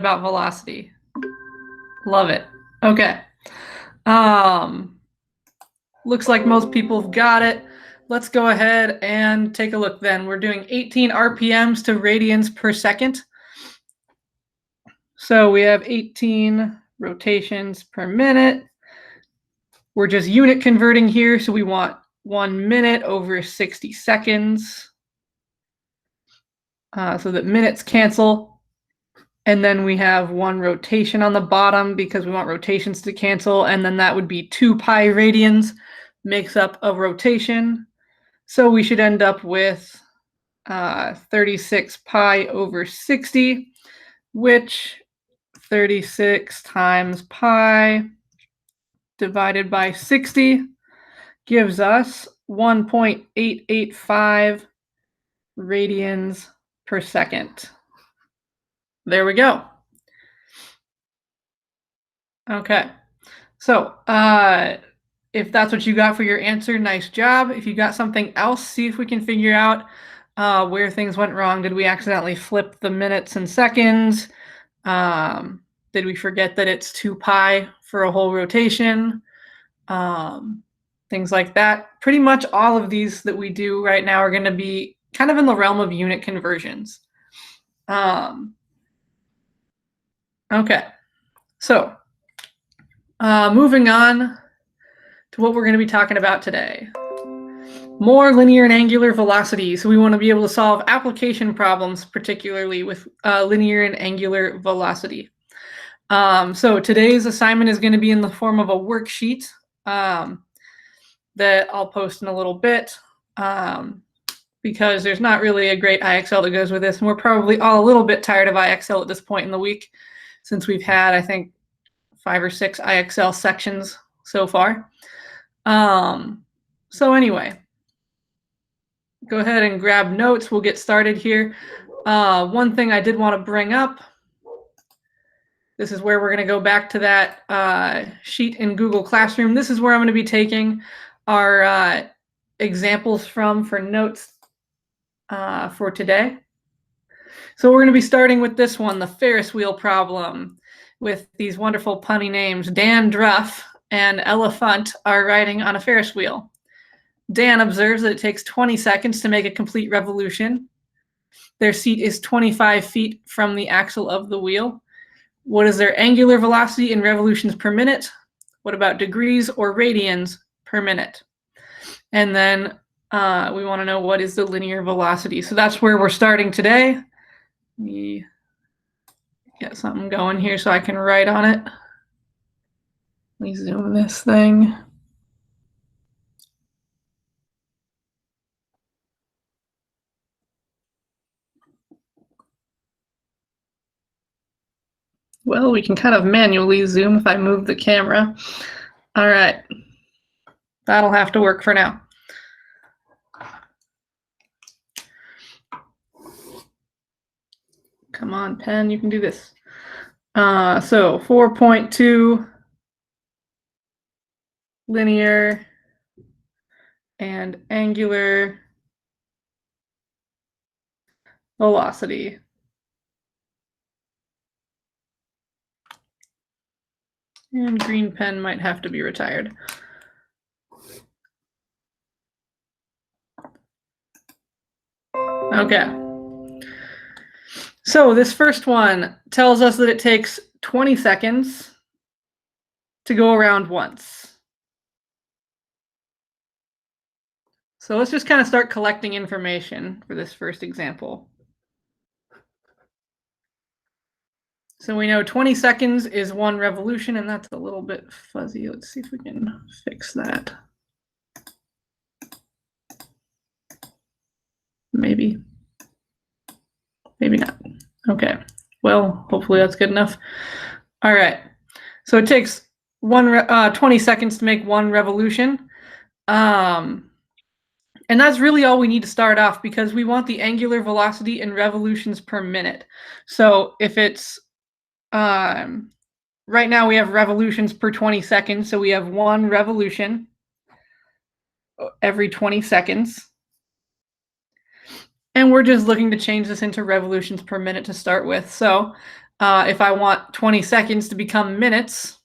about velocity. Love it. Okay. Looks like most people have got it. Let's go ahead and take a look then. We're doing 18 RPMs to radians per second. So we have 18 rotations per minute. We're just unit converting here, so we want 1 minute over 60 seconds. So that minutes cancel. And then we have 1 rotation on the bottom because we want rotations to cancel. And then that would be 2 pi radians makes up a rotation. So we should end up with 36 pi over 60, which 36 times pi divided by 60 gives us 1.885 radians per second. There we go. Okay, so if that's what you got for your answer, nice job. If you got something else, see if we can figure out where things went wrong. Did we accidentally flip the minutes and seconds? Did we forget that it's 2 pi for a whole rotation? Things like that. Pretty much all of these that we do right now are going to be kind of in the realm of unit conversions. Okay, so moving on to what we're going to be talking about today. More linear and angular velocity. So we want to be able to solve application problems, particularly with linear and angular velocity. So today's assignment is going to be in the form of a worksheet that I'll post in a little bit because there's not really a great IXL that goes with this. And we're probably all a little bit tired of IXL at this point in the week since we've had, I think, 5 or 6 IXL sections so far. So anyway, go ahead and grab notes. We'll get started here. One thing I did want to bring up, this is where we're going to go back to that sheet in Google Classroom. This is where I'm going to be taking our examples for notes for today. So we're going to be starting with this one, the Ferris wheel problem, with these wonderful punny names. Dan Druff and Ella Funt are riding on a Ferris wheel. Dan observes that it takes 20 seconds to make a complete revolution. Their seat is 25 feet from the axle of the wheel. What is their angular velocity in revolutions per minute? What about degrees or radians per minute? And then we want to know what is the linear velocity. So that's where we're starting today. Let me get something going here so I can write on it. Let me zoom this thing. Well, we can kind of manually zoom if I move the camera. All right, that'll have to work for now. Come on, pen, you can do this. So 4.2 linear and angular velocity. And green pen might have to be retired. Okay. So this first one tells us that it takes 20 seconds to go around once. So let's just kind of start collecting information for this first example. So we know 20 seconds is 1 revolution, and that's a little bit fuzzy. Let's see if we can fix that. Maybe. Maybe not. Okay. Well, hopefully that's good enough. All right. So it takes 20 seconds to make 1 revolution. And that's really all we need to start off because we want the angular velocity in revolutions per minute. So if it's right now we have revolutions per 20 seconds. So we have 1 revolution every 20 seconds. And we're just looking to change this into revolutions per minute to start with. So If I want 20 seconds to become minutes,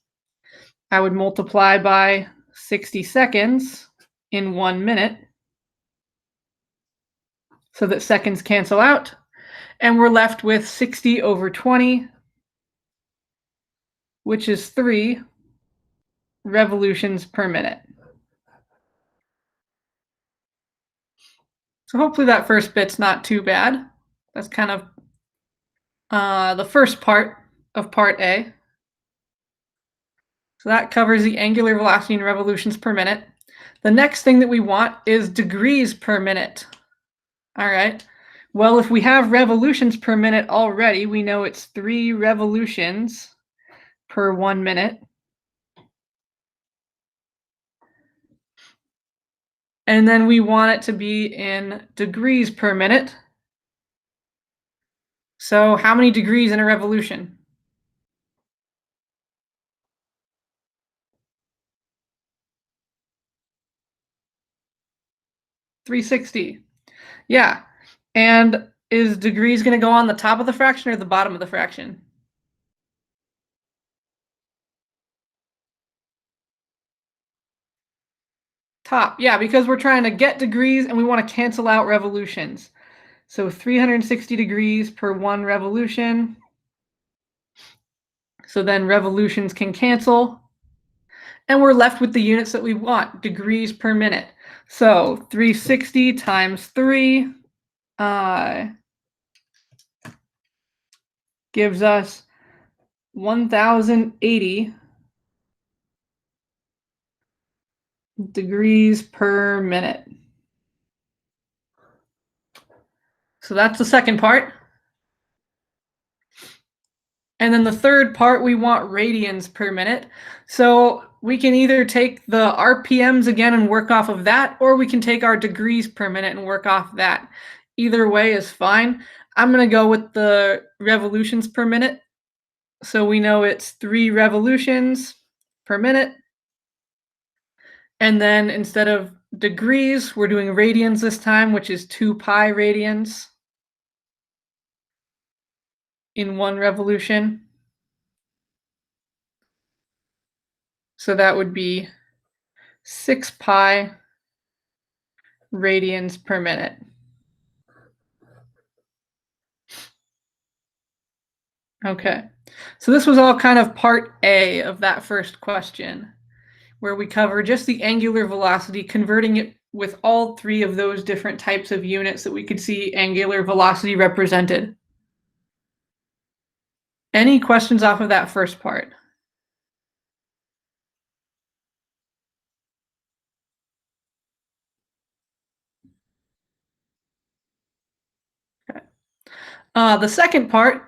I would multiply by 60 seconds in 1 minute so that seconds cancel out. And we're left with 60 over 20, which is 3 revolutions per minute. So hopefully that first bit's not too bad. That's kind of the first part of part A. So that covers the angular velocity in revolutions per minute. The next thing that we want is degrees per minute. All right. Well, if we have revolutions per minute already, we know it's 3 revolutions per 1 minute. And then we want it to be in degrees per minute. So how many degrees in a revolution? 360. Yeah. And is degrees going to go on the top of the fraction or the bottom of the fraction? Top. Yeah, because we're trying to get degrees and we want to cancel out revolutions. So 360 degrees per 1 revolution. So then revolutions can cancel. And we're left with the units that we want, degrees per minute. So 360 times 3 gives us 1,080 degrees per minute. So that's the second part. And then the third part, we want radians per minute. So we can either take the RPMs again and work off of that, or we can take our degrees per minute and work off that. Either way is fine. I'm going to go with the revolutions per minute. So we know it's 3 revolutions per minute. And then instead of degrees, we're doing radians this time, which is 2 pi radians in 1 revolution. So that would be 6 pi radians per minute. Okay, so this was all kind of part A of that first question, where we cover just the angular velocity, converting it with all 3 of those different types of units that we could see angular velocity represented. Any questions off of that first part? Okay. The second part,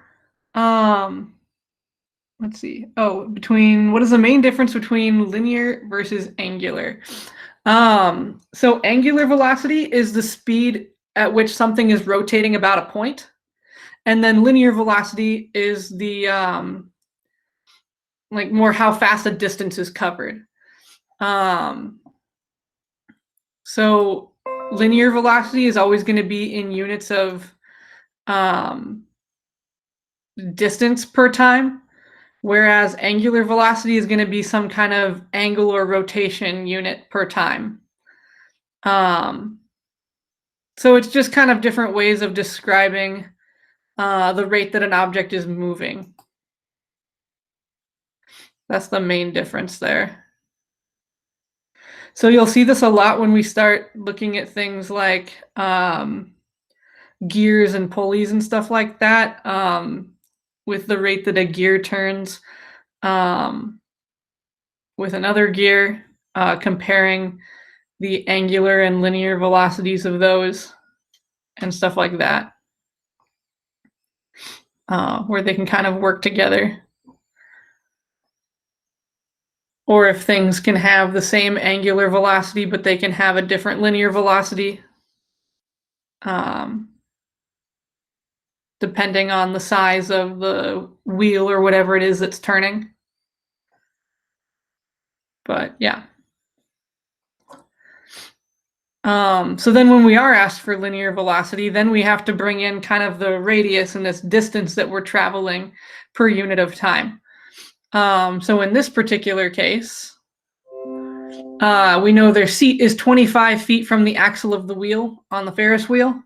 let's see. Oh, what is the main difference between linear versus angular? So angular velocity is the speed at which something is rotating about a point. And then linear velocity is the like more how fast a distance is covered. So linear velocity is always going to be in units of distance per time, whereas angular velocity is going to be some kind of angle or rotation unit per time. So it's just kind of different ways of describing the rate that an object is moving. That's the main difference there. So you'll see this a lot when we start looking at things like gears and pulleys and stuff like that, with the rate that a gear turns with another gear, comparing the angular and linear velocities of those and stuff like that, where they can kind of work together. Or if things can have the same angular velocity, but they can have a different linear velocity, depending on the size of the wheel or whatever it is that's turning. But yeah. So then when we are asked for linear velocity, then we have to bring in kind of the radius and this distance that we're traveling per unit of time. So in this particular case, we know their seat is 25 feet from the axle of the wheel on the Ferris wheel.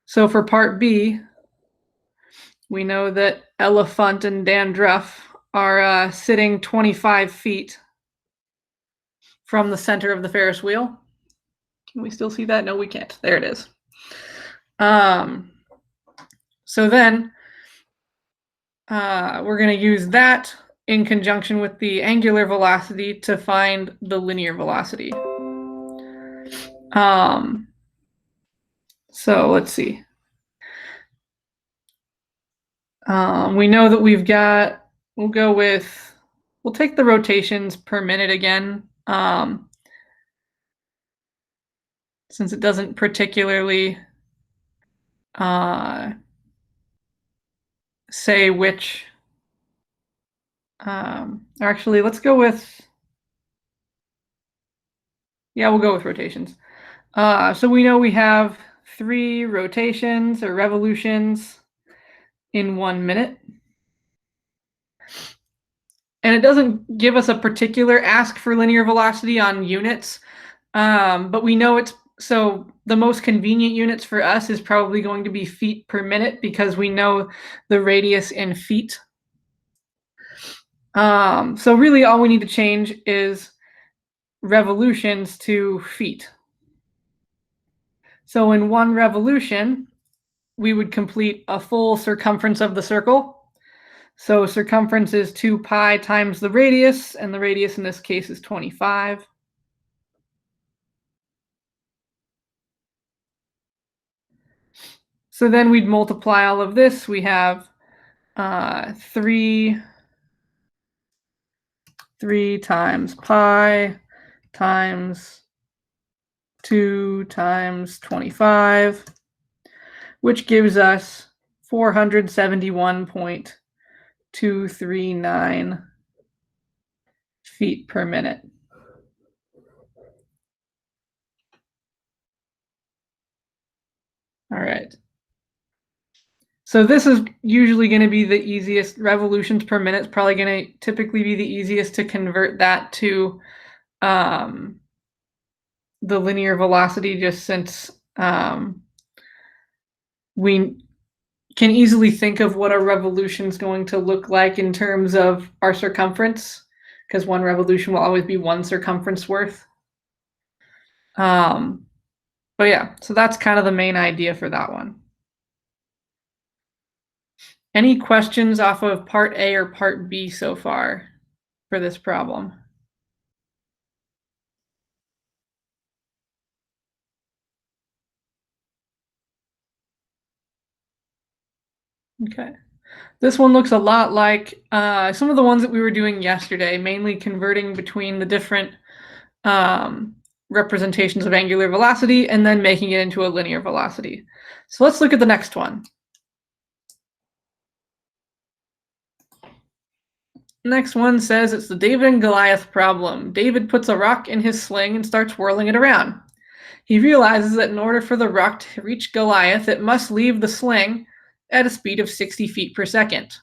So for part B, we know that Elephant and Dandruff are sitting 25 feet from the center of the Ferris wheel. Can we still see that? No, we can't. There it is. So then we're going to use that in conjunction with the angular velocity to find the linear velocity. So let's see. We know that we've got, we'll take the rotations per minute again, since it doesn't particularly say which, actually, let's go with, yeah, we'll go with rotations. So we know we have 3 rotations or revolutions in 1 minute. And it doesn't give us a particular ask for linear velocity on units, but we know it's, so the most convenient units for us is probably going to be feet per minute because we know the radius in feet. So really all we need to change is revolutions to feet. So in 1 revolution, we would complete a full circumference of the circle. So circumference is 2 pi times the radius, and the radius in this case is 25. So then we'd multiply all of this. We have 3 times pi times 2 times 25, which gives us 471.239 feet per minute. All right. So this is usually going to be the easiest. Revolutions per minute is probably going to typically be the easiest to convert that to the linear velocity, just since we can easily think of what a revolution is going to look like in terms of our circumference, because 1 revolution will always be 1 circumference worth. But yeah, so that's kind of the main idea for that one. Any questions off of part A or part B so far for this problem? Okay. This one looks a lot like some of the ones that we were doing yesterday, mainly converting between the different representations of angular velocity and then making it into a linear velocity. So let's look at the next one. Next one says it's the David and Goliath problem. David puts a rock in his sling and starts whirling it around. He realizes that in order for the rock to reach Goliath, it must leave the sling at a speed of 60 feet per second.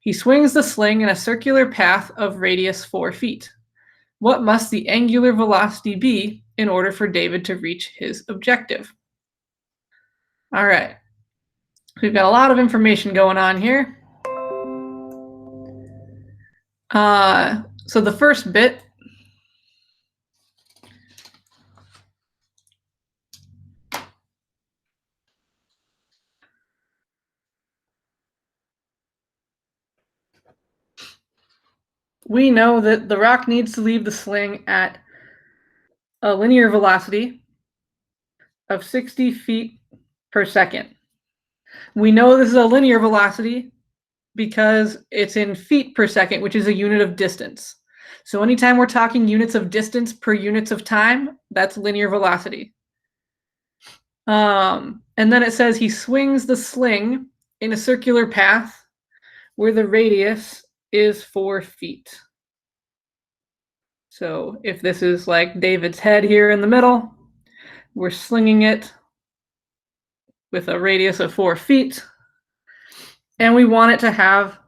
He swings the sling in a circular path of radius 4 feet. What must the angular velocity be in order for David to reach his objective? All right. We've got a lot of information going on here. So the first bit, we know that the rock needs to leave the sling at a linear velocity of 60 feet per second. We know this is a linear velocity because it's in feet per second, which is a unit of distance. So anytime we're talking units of distance per units of time, that's linear velocity. And then it says he swings the sling in a circular path where the radius is 4 feet. So if this is like David's head here in the middle, we're slinging it with a radius of 4 feet. And we want it to have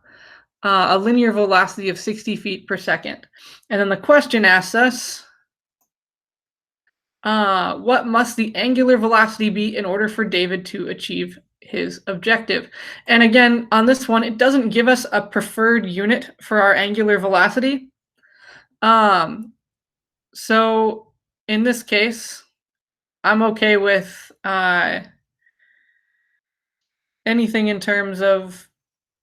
a linear velocity of 60 feet per second. And then the question asks us, what must the angular velocity be in order for David to achieve his objective? And again, on this one, it doesn't give us a preferred unit for our angular velocity. So in this case, I'm okay with anything in terms of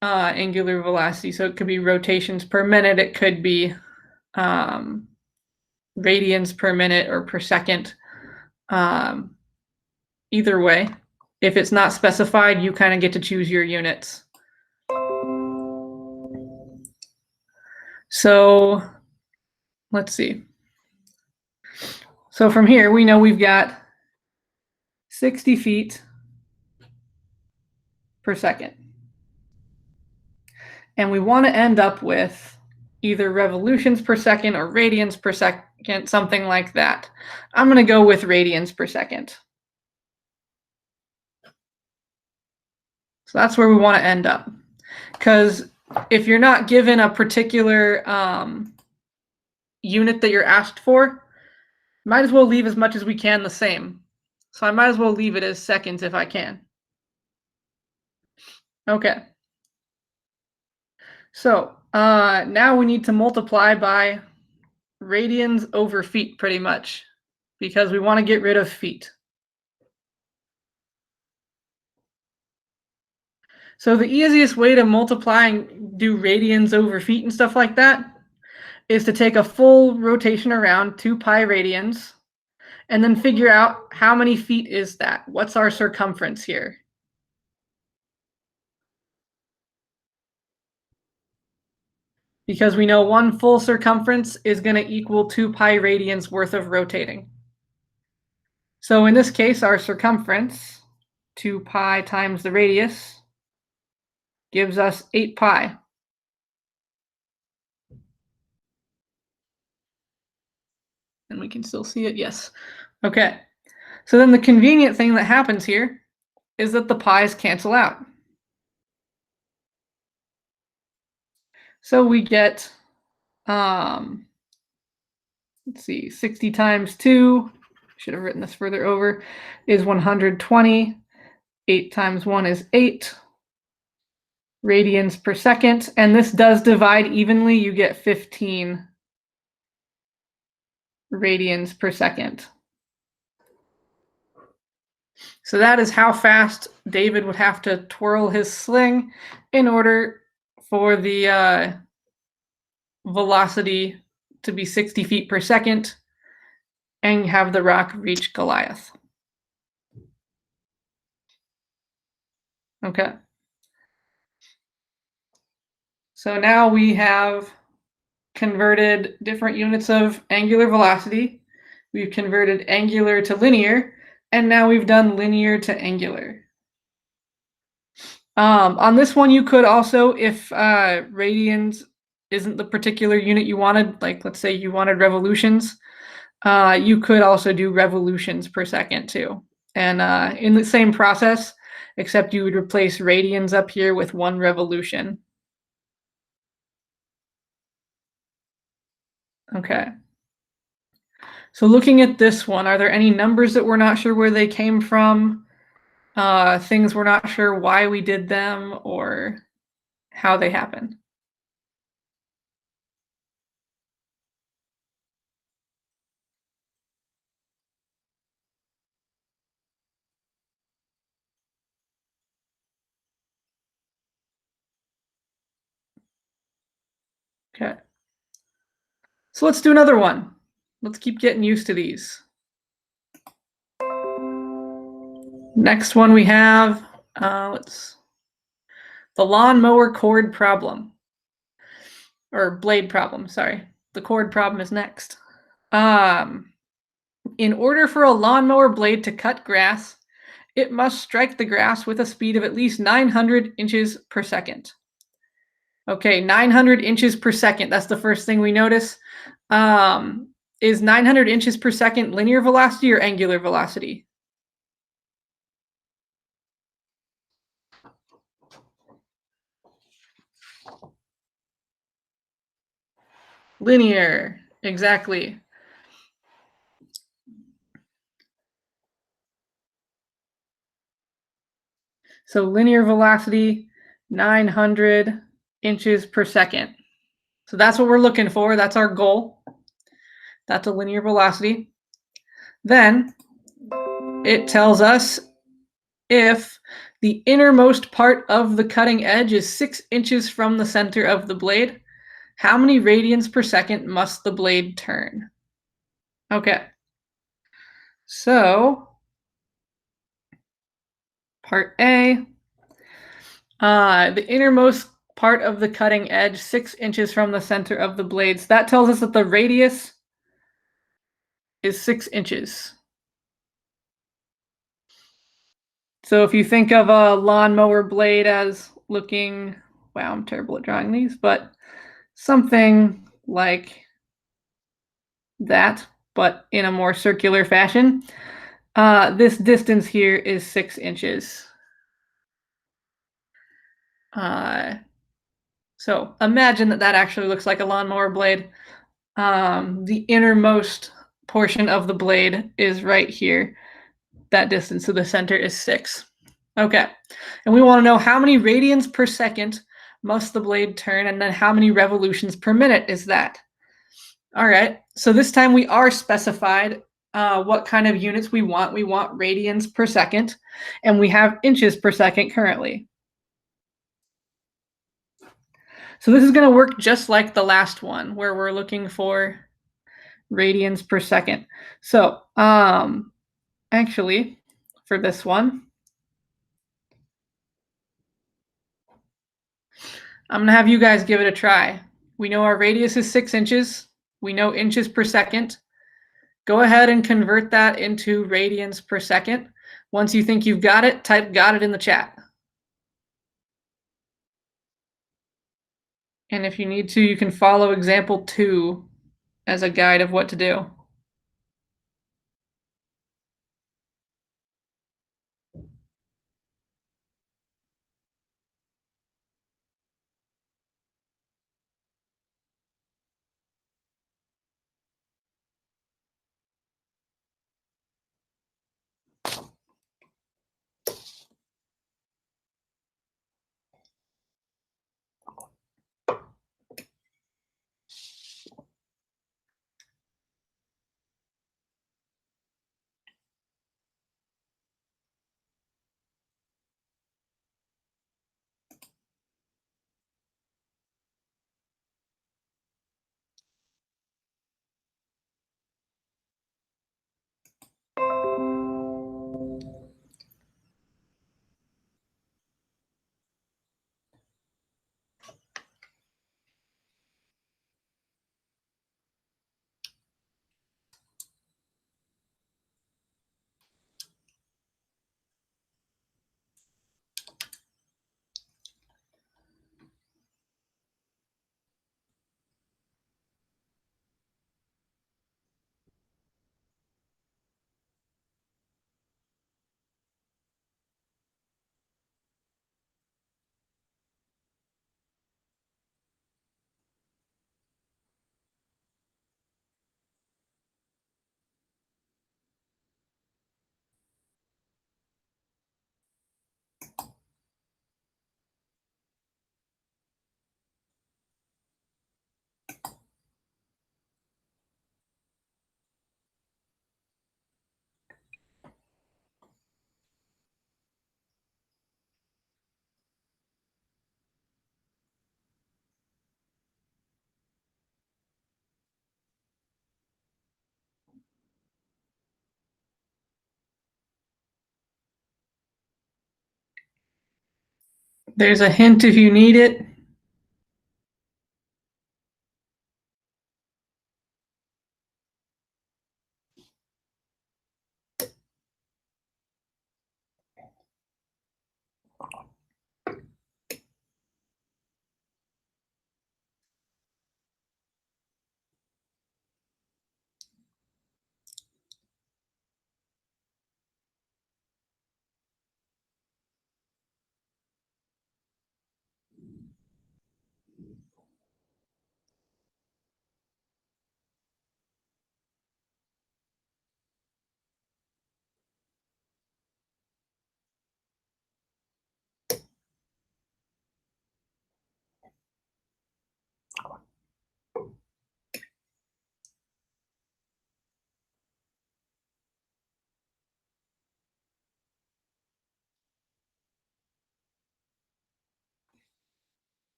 angular velocity. So it could be rotations per minute, it could be radians per minute or per second. Either way, if it's not specified, you kind of get to choose your units. So let's see. So from here, we know we've got 60 feet per second. And we want to end up with either revolutions per second or radians per second, something like that. I'm going to go with radians per second. So that's where we want to end up. Because if you're not given a particular unit that you're asked for, might as well leave as much as we can the same. So I might as well leave it as seconds if I can. Okay. So now we need to multiply by radians over feet pretty much, because we want to get rid of feet. So the easiest way to multiply and do radians over feet and stuff like that is to take a full rotation around 2 pi radians and then figure out how many feet is that. What's our circumference here? Because we know 1 full circumference is going to equal 2 pi radians worth of rotating. So in this case, our circumference, 2 pi times the radius, gives us 8 pi. And we can still see it, yes. Okay, so then the convenient thing that happens here is that the pi's cancel out. So we get, let's see, 60 times 2, should have written this further over, is 120. 8 times 1 is 8 radians per second. And this does divide evenly. You get 15 radians per second. So that is how fast David would have to twirl his sling in order for the velocity to be 60 feet per second and have the rock reach Goliath. Okay. So now we have converted different units of angular velocity. We've converted angular to linear, and now we've done linear to angular. On this one, you could also, if radians isn't the particular unit you wanted, like let's say you wanted revolutions, you could also do revolutions per second too. And in the same process, except you would replace radians up here with 1 revolution. Okay. So looking at this one, are there any numbers that we're not sure where they came from? Things we're not sure why we did them or how they happened? Okay. So let's do another one. Let's keep getting used to these. Next one we have, the lawnmower cord problem. Or blade problem, sorry. The cord problem is next. In order for a lawnmower blade to cut grass, it must strike the grass with a speed of at least 900 inches per second. Okay, 900 inches per second. That's the first thing we notice. Is 900 inches per second linear velocity or angular velocity? Linear, exactly. So linear velocity, 900 inches per second. So that's what we're looking for. That's our goal. That's a linear velocity. Then it tells us if the innermost part of the cutting edge is 6 inches from the center of the blade, how many radians per second must the blade turn? Okay. So, part A, the innermost part of the cutting edge, 6 inches from the center of the blades. That tells us that the radius is 6 inches. So if you think of a lawnmower blade as looking, wow, I'm terrible at drawing these, but something like that, but in a more circular fashion, this distance here is 6 inches. So imagine that actually looks like a lawnmower blade. The innermost portion of the blade is right here. That distance to the center is 6. Okay, and we want to know how many radians per second must the blade turn, and then how many revolutions per minute is that? All right, so this time we are specified what kind of units we want. We want radians per second, and we have inches per second currently. So this is going to work just like the last one, where we're looking for radians per second. So actually, for this one, I'm going to have you guys give it a try. We know our radius is 6 inches. We know inches per second. Go ahead and convert that into radians per second. Once you think you've got it, type "got it" in the chat. And if you need to, you can follow example 2 as a guide of what to do. There's a hint if you need it.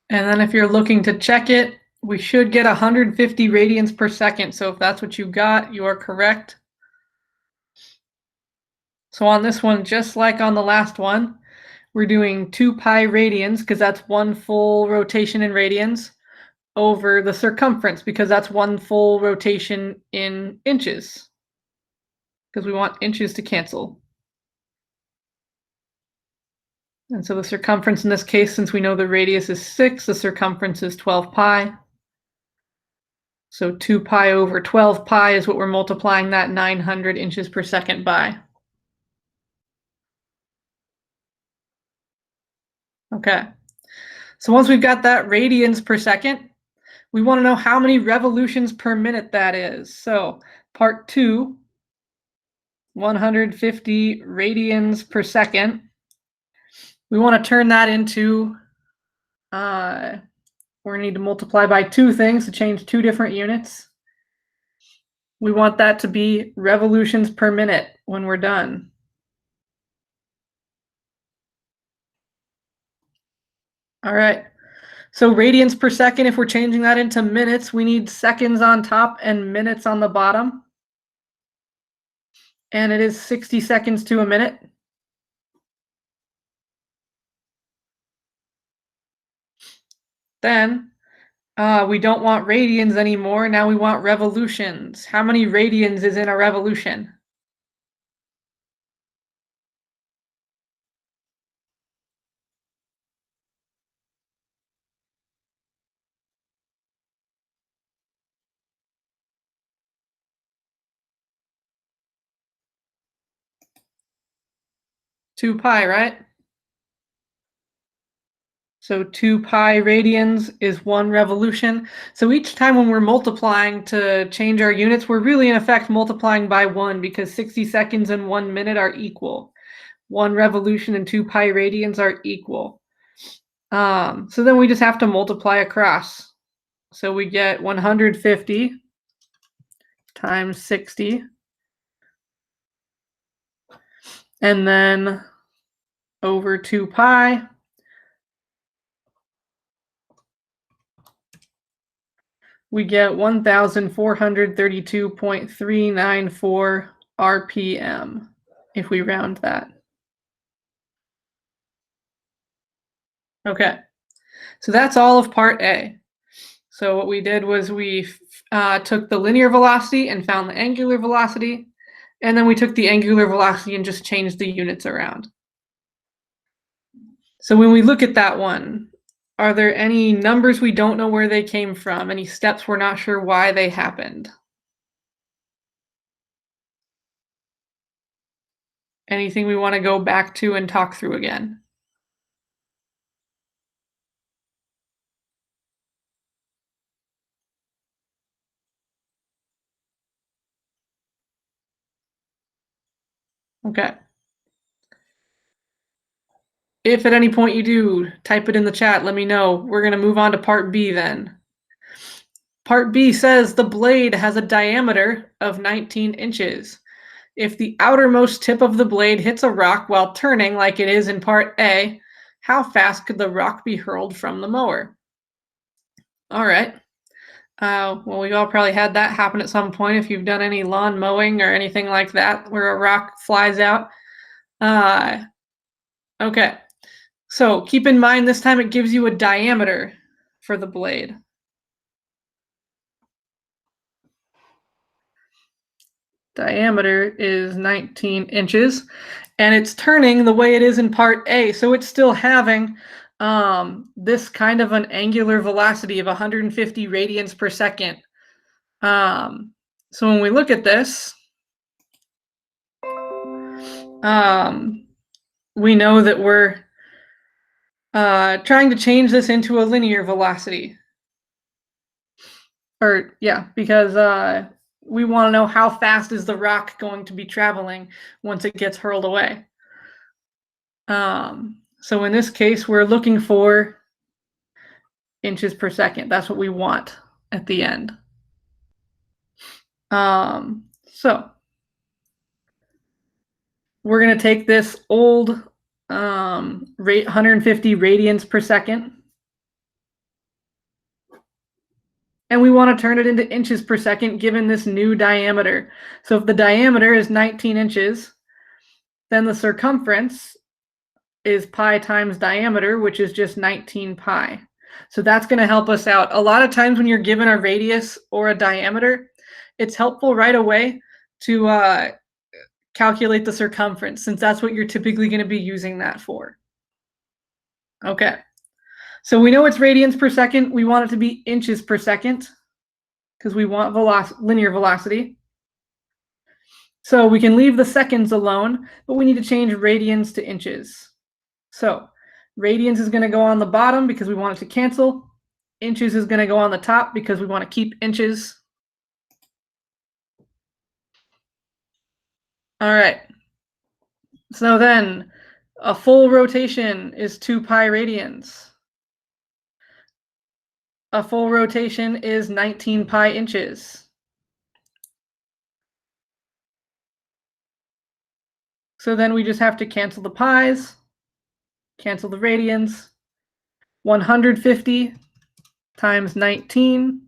And then if you're looking to check it, we should get 150 radians per second. So if that's what you got, you are correct. So on this one, just like on the last one, we're doing 2 pi radians because that's one full rotation in radians over the circumference because that's one full rotation in inches because we want inches to cancel. And so the circumference in this case, since we know the radius is 6, the circumference is 12 pi. So 2 pi over 12 pi is what we're multiplying that 900 inches per second by. Okay. So once we've got that radians per second, we want to know how many revolutions per minute that is. So part 2, 150 radians per second. We want to turn that into, we're going to need to multiply by 2 things to change 2 different units. We want that to be revolutions per minute when we're done. All right. So radians per second, if we're changing that into minutes, we need seconds on top and minutes on the bottom. And it is 60 seconds to a minute. Then we don't want radians anymore. Now we want revolutions. How many radians is in a revolution? Two pi, right? So 2 pi radians is 1 revolution. So each time when we're multiplying to change our units, we're really in effect multiplying by 1 because 60 seconds and 1 minute are equal. 1 revolution and 2 pi radians are equal. So then we just have to multiply across. So we get 150 times 60. And then over 2 pi. We get 1,432.394 RPM if we round that. Okay, so that's all of part A. So what we did was we took the linear velocity and found the angular velocity, and then we took the angular velocity and just changed the units around. So when we look at that one, are there any numbers we don't know where they came from? Any steps we're not sure why they happened? Anything we want to go back to and talk through again? Okay. If at any point you do, type it in the chat. Let me know. We're going to move on to part B then. Part B says the blade has a diameter of 19 inches. If the outermost tip of the blade hits a rock while turning like it is in part A, how fast could the rock be hurled from the mower? All right. Well, we've all probably had that happen at some point if you've done any lawn mowing or anything like that where a rock flies out. Okay. So keep in mind this time it gives you a diameter for the blade. Diameter is 19 inches, and it's turning the way it is in part A. So it's still having this kind of an angular velocity of 150 radians per second. So when we look at this, we know that we're trying to change this into a linear velocity. Or yeah, because we want to know how fast is the rock going to be traveling once it gets hurled away. So in this case, we're looking for inches per second. That's what we want at the end. So we're going to take this old rate 150 radians per second. and we want to turn it into inches per second given this new diameter. So if the diameter is 19 inches, then the circumference is pi times diameter, which is just 19 pi. So that's going to help us out. A lot of times when you're given a radius or a diameter, it's helpful right away to calculate the circumference, since that's what you're typically going to be using that for. Okay, so we know it's radians per second. We want it to be inches per second because we want linear velocity. So we can leave the seconds alone, but we need to change radians to inches. So radians is going to go on the bottom because we want it to cancel. Inches is going to go on the top because we want to keep inches. All right. So then a full rotation is 2 pi radians. A full rotation is 19 pi inches. So then we just have to cancel the pi's, cancel the radians. 150 times 19 .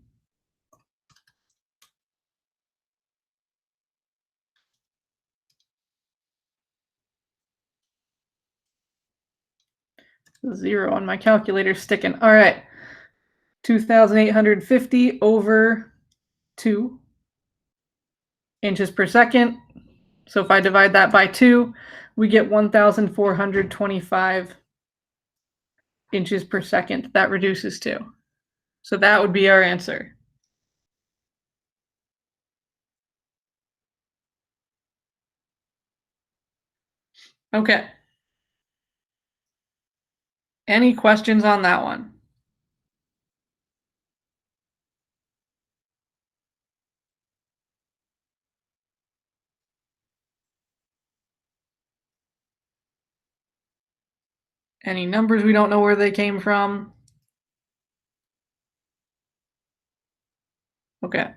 Zero on my calculator sticking. All right. 2,850 over 2 inches per second. So if I divide that by 2, we get 1,425 inches per second. That reduces to. So that would be our answer. Okay. Any questions on that one? Any numbers we don't know where they came from? Okay.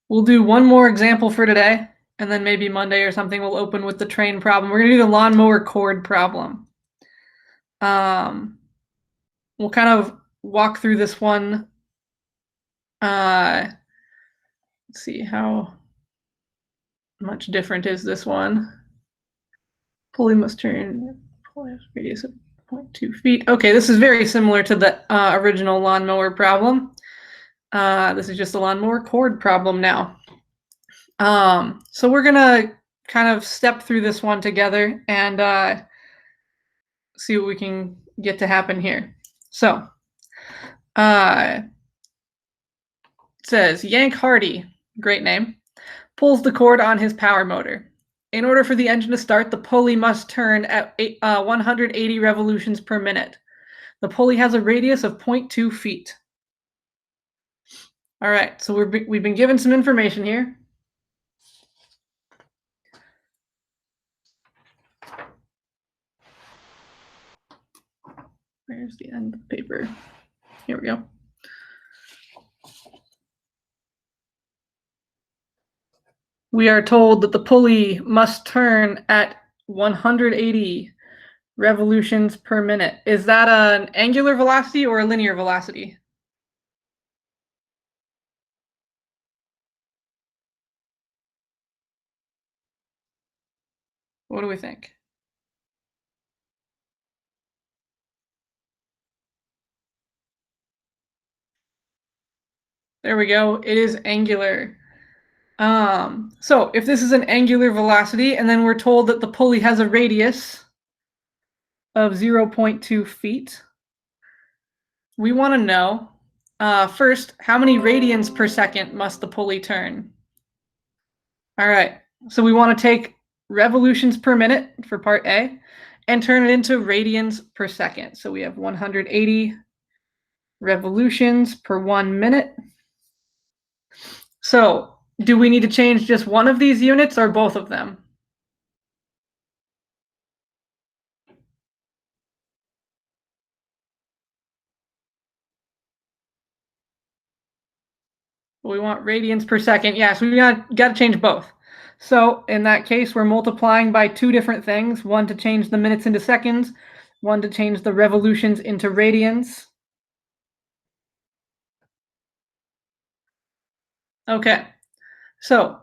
We'll do one more example for today, and then maybe Monday or something we'll open with the train problem. We're going to do the lawnmower cord problem. We'll kind of walk through this one. Let's see, how much different is this one? Pulley must turn radius of 0.2 feet. Okay, this is very similar to the original lawnmower problem. This is just a lawnmower cord problem now. So we're gonna kind of step through this one together and see what we can get to happen here. So it says Yank Hardy, great name, pulls the cord on his power motor. In order for the engine to start, the pulley must turn at 180 revolutions per minute. The pulley has a radius of 0.2 feet. All right, so we've been given some information here. Where's the end of the paper? Here we go. We are told that the pulley must turn at 180 revolutions per minute. Is that an angular velocity or a linear velocity? What do we think? There we go. It is angular. So if this is an angular velocity, and then we're told that the pulley has a radius of 0.2 feet, we want to know, first, how many radians per second must the pulley turn? All right, so we want to take revolutions per minute for part A and turn it into radians per second. So we have 180 revolutions per 1 minute. So do we need to change just one of these units or both of them? We want radians per second. Yeah, so we got to change both. So in that case, we're multiplying by two different things, one to change the minutes into seconds 1 to change the revolutions into radians. Okay, so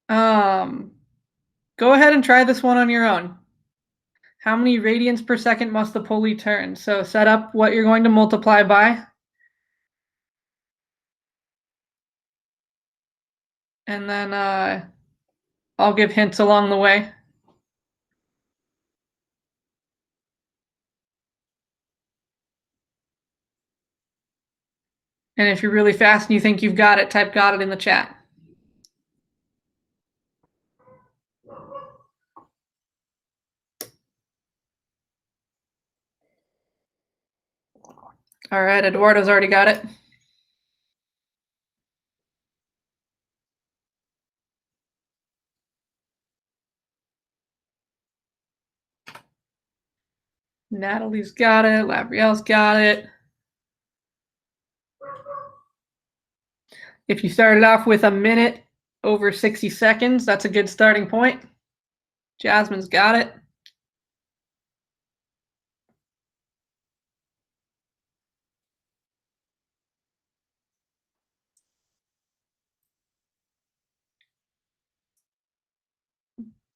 go ahead and try this one on your own. How many radians per second must the pulley turn? So set up what you're going to multiply by. And then I'll give hints along the way. And if you're really fast and you think you've got it, type "got it" in the chat. All right, Eduardo's already got it. Natalie's got it. Labrielle's got it. If you started off with a minute over 60 seconds, that's a good starting point. Jasmine's got it.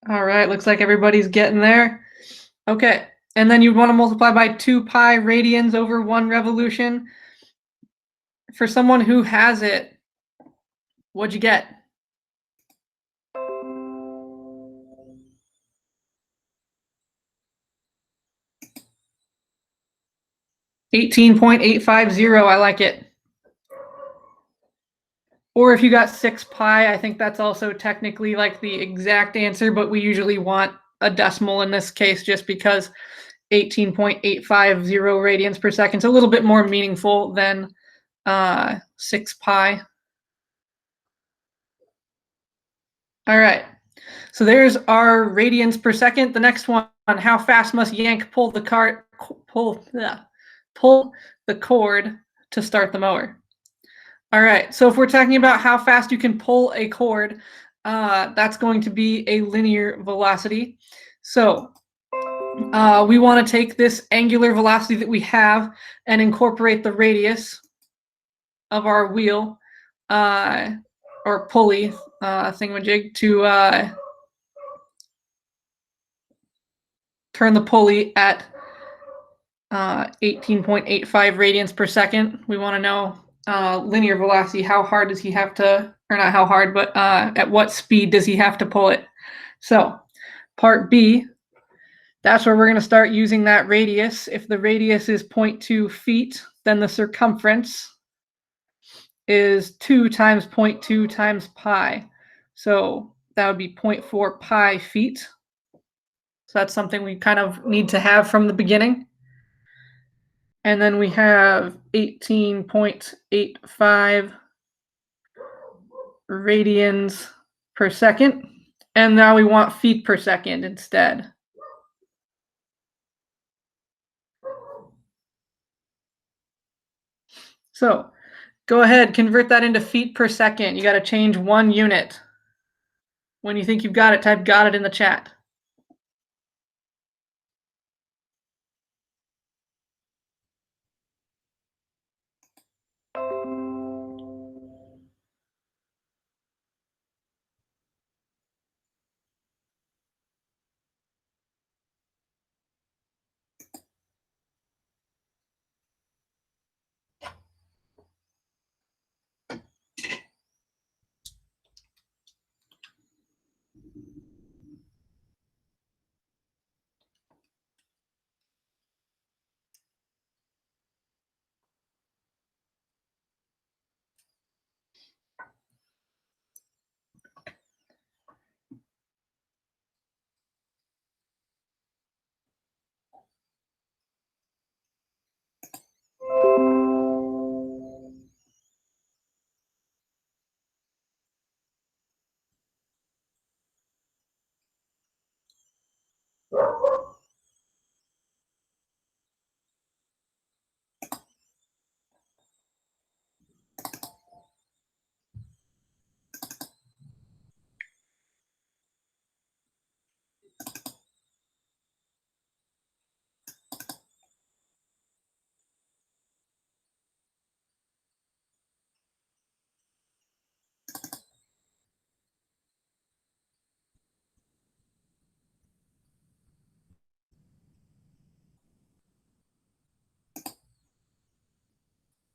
All right, looks like everybody's getting there. Okay, and then you want to multiply by 2 pi radians over 1 revolution. For someone who has it, what'd you get? 18.850. I like it. Or if you got 6 pi, I think that's also technically like the exact answer, but we usually want a decimal in this case just because 18.850 radians per second is a little bit more meaningful than 6 pi. All right, so there's our radians per second. The next one, how fast must Yank pull the cord to start the mower? All right, so if we're talking about how fast you can pull a cord, that's going to be a linear velocity. So we want to take this angular velocity that we have and incorporate the radius of our wheel or pulley thingamajig to turn the pulley at 18.85 radians per second. We want to know linear velocity. How hard does he have to, or not how hard, but at what speed does he have to pull it? So part B, that's where we're going to start using that radius. If the radius is 0.2 feet, then the circumference is 2 times 0.2 times pi. So that would be 0.4 pi feet. So that's something we kind of need to have from the beginning. And then we have 18.85 radians per second. And now we want feet per second instead. So go ahead, convert that into feet per second. You got to change 1 unit. When you think you've got it, type "got it" in the chat.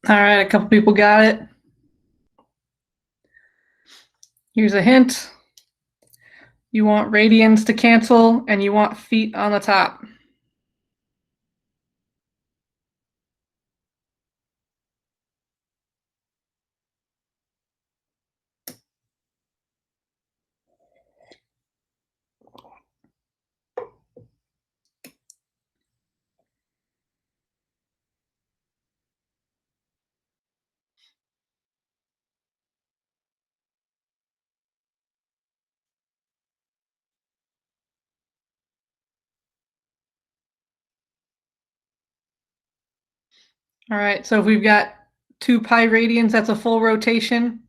All right, a couple people got it. Here's a hint. You want radians to cancel, and you want feet on the top. All right, so if we've got 2 pi radians, that's a full rotation.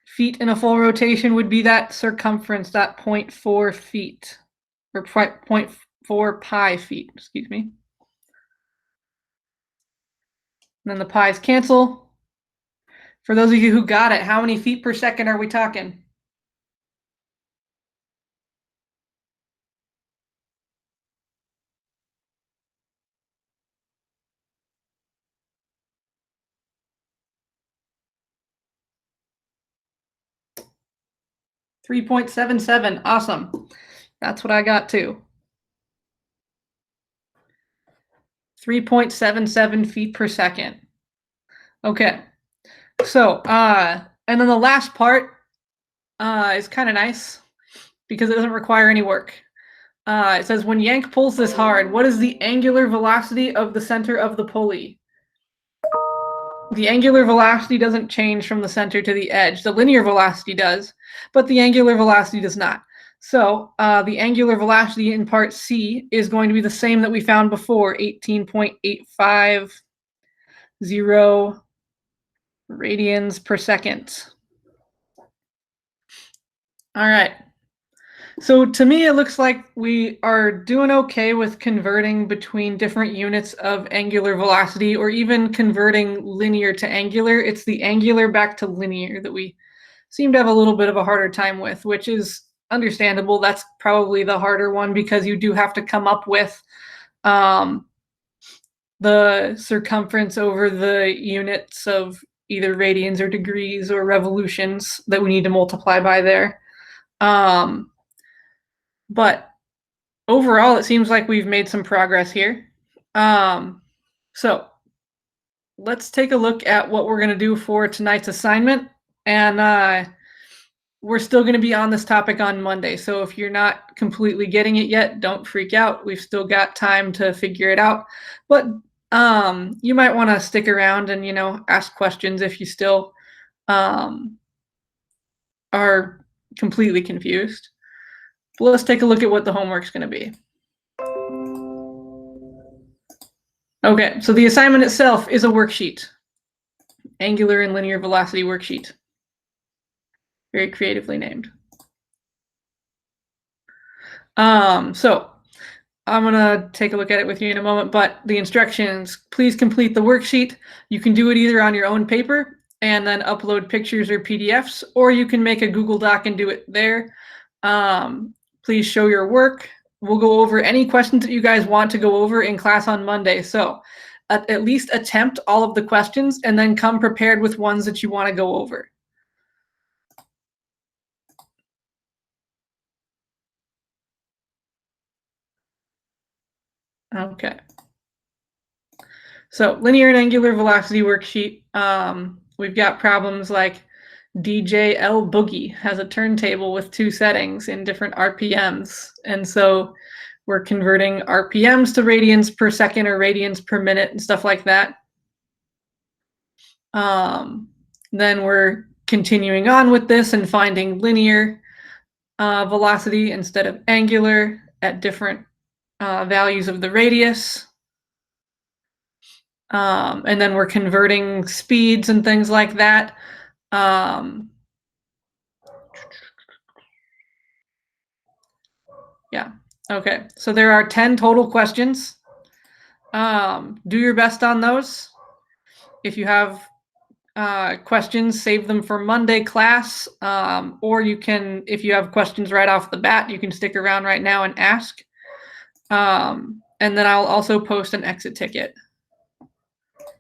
Feet in a full rotation would be that circumference, that 0.4 feet, or 0.4 pi feet, excuse me. And then the pi's cancel. For those of you who got it, how many feet per second are we talking? .77. Awesome. That's what I got too. 3.77 feet per second. Okay. So, and then the last part is kind of nice because it doesn't require any work. It says, when Yank pulls this hard, what is the angular velocity of the center of the pulley? The angular velocity doesn't change from the center to the edge. The linear velocity does, but the angular velocity does not. So the angular velocity in part C is going to be the same that we found before, 18.850 radians per second. All right. So to me, it looks like we are doing okay with converting between different units of angular velocity, or even converting linear to angular. It's the angular back to linear that we seem to have a little bit of a harder time with, which is understandable. That's probably the harder one because you do have to come up with the circumference over the units of either radians or degrees or revolutions that we need to multiply by there. But overall, it seems like we've made some progress here. So let's take a look at what we're going to do for tonight's assignment. And we're still going to be on this topic on Monday. So if you're not completely getting it yet, don't freak out. We've still got time to figure it out. But you might want to stick around and, ask questions if you still are completely confused. But let's take a look at what the homework's going to be. Okay, so the assignment itself is a worksheet. Angular and linear velocity worksheet. Very creatively named. So I'm going to take a look at it with you in a moment, but the instructions, please complete the worksheet. You can do it either on your own paper and then upload pictures or PDFs, or you can make a Google Doc and do it there. Please show your work. We'll go over any questions that you guys want to go over in class on Monday. So at least attempt all of the questions and then come prepared with ones that you want to go over. Okay. So linear and angular velocity worksheet. We've got problems like DJL Boogie has a turntable with 2 settings in different RPMs. And so we're converting RPMs to radians per second or radians per minute and stuff like that. Then we're continuing on with this and finding linear velocity instead of angular at different values of the radius. And then we're converting speeds and things like that. Yeah, okay. So there are 10 total questions. Do your best on those. If you have questions, save them for Monday class, or you can, if you have questions right off the bat, you can stick around right now and ask. And then I'll also post an exit ticket.